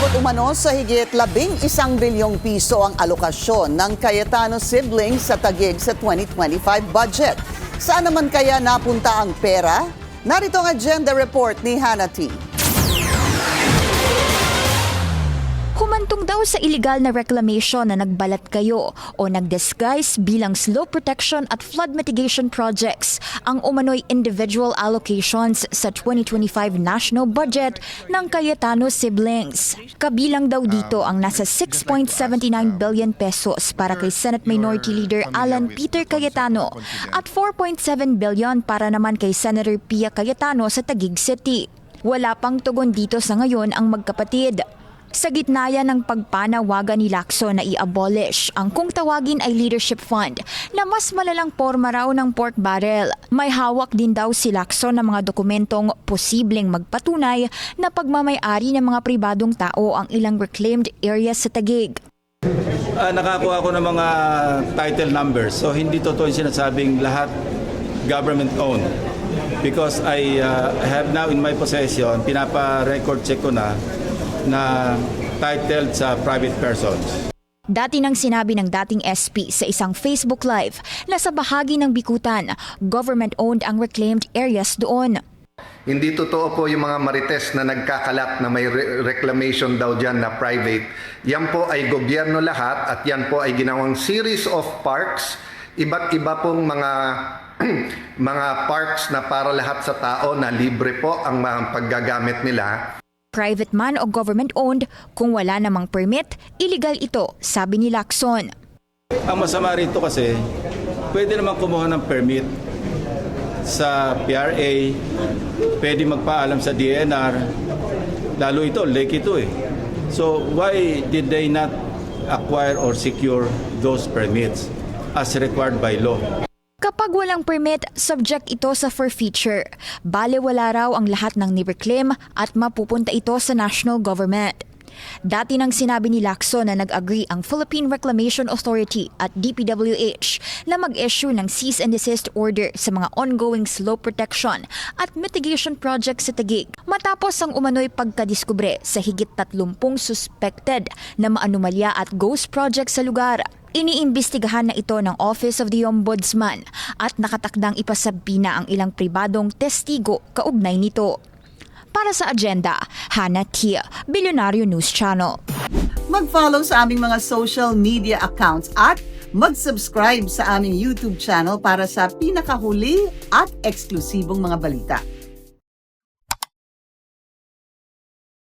Umabot umano sa higit 11 bilyong piso ang alokasyon ng Cayetano siblings sa Taguig sa 2025 budget. Saan naman kaya napunta ang pera? Narito ang agenda report ni Hannah T. Humantong daw sa illegal na reclamation na nagbalat kayo o nag-disguise bilang slope protection at flood mitigation projects ang umano'y individual allocations sa 2025 national budget ng Cayetano siblings. Kabilang daw dito ang nasa 6.79 billion pesos para kay Senate Minority Leader Alan Peter Cayetano at 4.7 billion para naman kay Senator Pia Cayetano sa Taguig City. Wala pang tugon dito sa ngayon ang magkapatid. Sa gitna yan ng pagpanawagan ni Lacson na i-abolish ang kung tawagin ay leadership fund na mas malalang porma raw ng pork barrel. May hawak din daw si Lacson ng mga dokumentong posibleng magpatunay na pagmamay-ari ng mga pribadong tao ang ilang reclaimed areas sa Taguig. Nakakuha ako ng mga title numbers. So hindi totoo yung sinasabing lahat government-owned. Because I have now in my possession, pinapa-record check ko na titled sa private persons. Dati nang sinabi ng dating SP sa isang Facebook Live na sa bahagi ng Bikutan, government-owned ang reclaimed areas doon. Hindi totoo po yung mga marites na nagkakalat na may reclamation daw dyan na private. Yan po ay gobyerno lahat at yan po ay ginawang series of parks. Iba't iba pong mga mga parks na para lahat sa tao na libre po ang mga paggagamit nila. Private man o government-owned, kung wala namang permit, illegal ito, sabi ni Lacson. Ang masama rito kasi, pwede naman kumuha ng permit sa PRA, pwede magpaalam sa DNR, lalo ito, lake ito eh. So why did they not acquire or secure those permits as required by law? Kapag walang permit, subject ito sa forfeiture. Bale wala raw ang lahat ng ni-reclaim at mapupunta ito sa national government. Dati nang sinabi ni Lacson na nag-agree ang Philippine Reclamation Authority at DPWH na mag-issue ng cease and desist order sa mga ongoing slope protection at mitigation projects sa Taguig. Matapos ang umano'y pagkadiskubre sa higit 30 suspected na maanomalya at ghost projects sa lugar. Iniimbestigahan na ito ng Office of the Ombudsman at nakatakdang ipasabina ang ilang pribadong testigo kaugnay nito. Para sa agenda, Hannah T. Billionario News Channel. Mag-follow sa aming mga social media accounts at mag-subscribe sa aming YouTube channel para sa pinakahuli at eksklusibong mga balita.